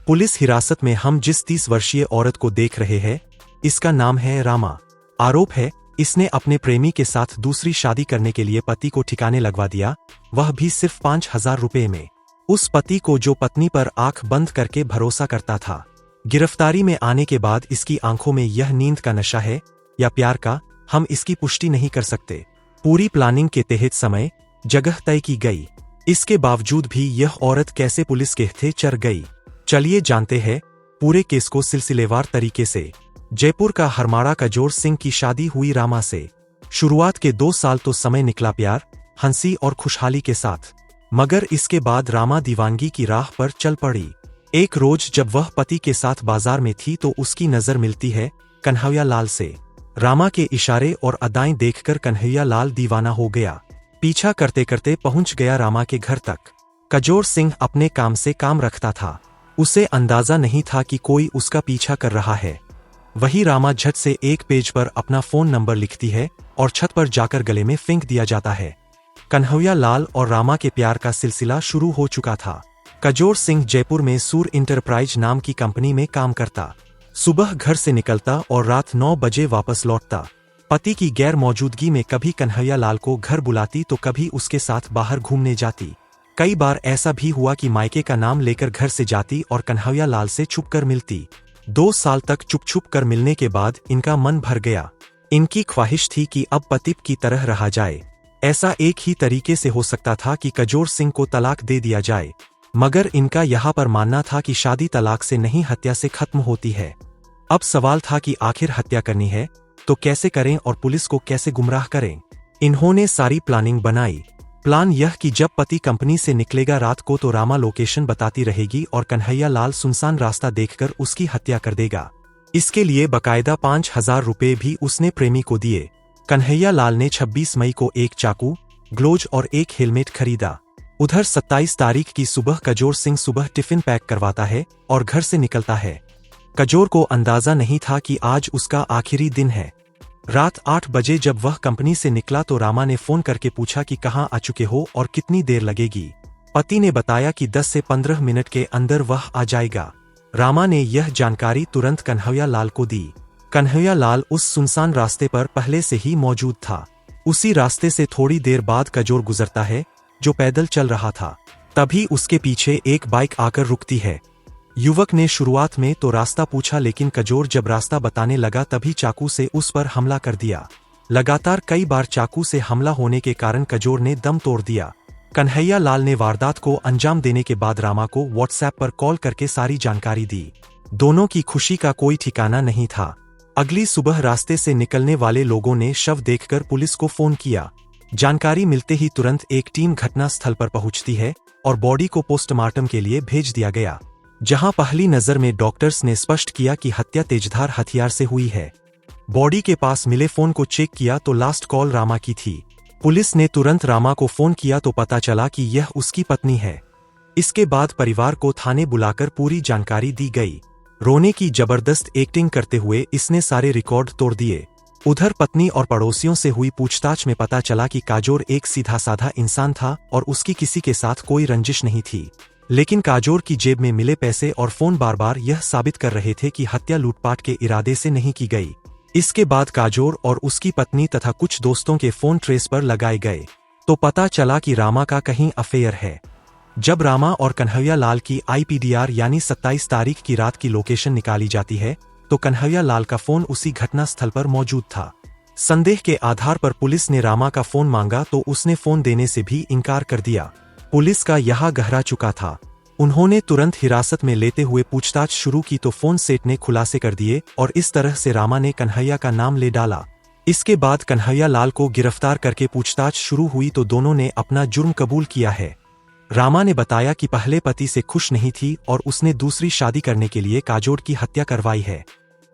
Police हिरासत में हम जिस 30 वर्षीय औरत को देख रहे हैं, इसका नाम है रामा। आरोप है इसने अपने प्रेमी के साथ दूसरी शादी करने के लिए पति को ठिकाने लगवा दिया, वह भी सिर्फ 5,000 रुपए में। उस पति को जो पत्नी पर आंख बंद करके भरोसा करता था। गिरफ्तारी में आने के बाद इसकी आंखों में यह नींद का नशा है या प्यार का, हम इसकी पुष्टि नहीं कर सकते। पूरी प्लानिंग के तहत समय जगह तय की गई, इसके बावजूद भी यह औरत कैसे पुलिस के हथे चढ़ गई। चलिए जानते हैं पूरे केस को सिलसिलेवार तरीके से। जयपुर का हरमाड़ा कजोर सिंह की शादी हुई रामा से। शुरुआत के 2 साल तो समय निकला प्यार, हंसी और खुशहाली के साथ, मगर इसके बाद रामा दीवानगी की राह पर चल पड़ी। एक रोज जब वह पति के साथ बाजार में थी तो उसकी नजर मिलती है कन्हैया लाल से। रामा के इशारे और अदाएं देखकर कन्हैया लाल दीवाना हो गया। पीछा करते करते पहुंच गया रामा के घर तक। कजोर सिंह अपने काम से काम रखता था, उसे अंदाजा नहीं था कि कोई उसका पीछा कर रहा है। वही रामा झट से एक पेज पर अपना फोन नंबर लिखती है और छत पर जाकर गले में फेंक दिया जाता है। कन्हैया लाल और रामा के प्यार का सिलसिला शुरू हो चुका था। कजोर सिंह जयपुर में सूर इंटरप्राइज नाम की कंपनी में काम करता। सुबह घर से निकलता और रात 9 बजे वापस लौटता। पति की गैर मौजूदगी में कभी कन्हैया लाल को घर बुलाती तो कभी उसके साथ बाहर घूमने जाती। कई बार ऐसा भी हुआ कि मायके का नाम लेकर घर से जाती और कन्हैया लाल से छुपकर मिलती। 2 साल तक छुप छुप कर मिलने के बाद इनका मन भर गया। इनकी ख्वाहिश थी कि अब पति की तरह रहा जाए। ऐसा एक ही तरीके से हो सकता था कि कजोर सिंह को तलाक दे दिया जाए, मगर इनका यहाँ पर मानना था कि शादी तलाक से नहीं हत्या से खत्म होती है। अब सवाल था कि आखिर हत्या करनी है तो कैसे करें और पुलिस को कैसे गुमराह करें। इन्होंने सारी प्लानिंग बनाई। प्लान यह कि जब पति कंपनी से निकलेगा रात को तो रामा लोकेशन बताती रहेगी और कन्हैया लाल सुनसान रास्ता देखकर उसकी हत्या कर देगा। इसके लिए बकायदा 5,000 रुपए भी उसने प्रेमी को दिए। कन्हैया लाल ने 26 मई को एक चाकू, ग्लोव और एक हेलमेट खरीदा। उधर 27 तारीख की सुबह कजोर सिंह सुबह टिफिन पैक करवाता है और घर से निकलता है। कजोर को अंदाजा नहीं था कि आज उसका आखिरी दिन है। रात 8 बजे जब वह कंपनी से निकला तो रामा ने फोन करके पूछा कि कहाँ आ चुके हो और कितनी देर लगेगी। पति ने बताया कि 10 से 15 मिनट के अंदर वह आ जाएगा। रामा ने यह जानकारी तुरंत कन्हैया लाल को दी। कन्हैया लाल उस सुनसान रास्ते पर पहले से ही मौजूद था। उसी रास्ते से थोड़ी देर बाद कजोर गुजरता है, जो पैदल चल रहा था। तभी उसके पीछे एक बाइक आकर रुकती है। युवक ने शुरुआत में तो रास्ता पूछा, लेकिन कजोर जब रास्ता बताने लगा तभी चाकू से उस पर हमला कर दिया। लगातार कई बार चाकू से हमला होने के कारण कजोर ने दम तोड़ दिया। कन्हैया लाल ने वारदात को अंजाम देने के बाद रामा को व्हाट्सएप पर कॉल करके सारी जानकारी दी। दोनों की खुशी का कोई ठिकाना नहीं था। अगली सुबह रास्ते से निकलने वाले लोगों ने शव देखकर पुलिस को फोन किया। जानकारी मिलते ही तुरंत एक टीम घटना स्थल पर पहुंचती है और बॉडी को पोस्टमार्टम के लिए भेज दिया गया, जहां पहली नजर में डॉक्टर्स ने स्पष्ट किया कि हत्या तेजधार हथियार से हुई है। बॉडी के पास मिले फोन को चेक किया तो लास्ट कॉल रामा की थी। पुलिस ने तुरंत रामा को फोन किया तो पता चला कि यह उसकी पत्नी है। इसके बाद परिवार को थाने बुलाकर पूरी जानकारी दी गई। रोने की जबरदस्त एक्टिंग करते हुए इसने सारे रिकॉर्ड तोड़ दिए। उधर पत्नी और पड़ोसियों से हुई पूछताछ में पता चला कि काजोर एक सीधा साधा इंसान था और उसकी किसी के साथ कोई रंजिश नहीं थी। लेकिन काजोर की जेब में मिले पैसे और फोन बार बार यह साबित कर रहे थे कि हत्या लूटपाट के इरादे से नहीं की गई। इसके बाद काजोर और उसकी पत्नी तथा कुछ दोस्तों के फोन ट्रेस पर लगाए गए तो पता चला कि रामा का कहीं अफेयर है। जब रामा और कन्हैया लाल की IPDR यानी 27 तारीख की रात की लोकेशन निकाली जाती है तो कन्हैया लाल का फोन उसी घटना स्थल पर मौजूद था। संदेह के आधार पर पुलिस ने रामा का फोन मांगा तो उसने फोन देने से भी इनकार कर दिया। पुलिस का यह गहरा चुका था। उन्होंने तुरंत हिरासत में लेते हुए पूछताछ शुरू की तो फोन सेट ने खुलासे कर दिए और इस तरह से रामा ने कन्हैया का नाम ले डाला। इसके बाद कन्हैया लाल को गिरफ्तार करके पूछताछ शुरू हुई तो दोनों ने अपना जुर्म कबूल किया है। रामा ने बताया कि पहले पति से खुश नहीं थी और उसने दूसरी शादी करने के लिए काजोर की हत्या करवाई है।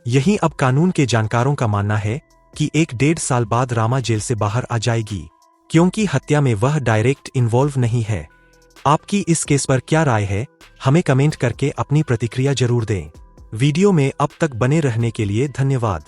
यही अब कानून के जानकारों का मानना है कि 1-1.5 साल बाद रामा जेल से बाहर आ जाएगी, क्योंकि हत्या में वह डायरेक्ट इन्वॉल्व नहीं है। आपकी इस केस पर क्या राय है, हमें कमेंट करके अपनी प्रतिक्रिया जरूर दें। वीडियो में अब तक बने रहने के लिए धन्यवाद।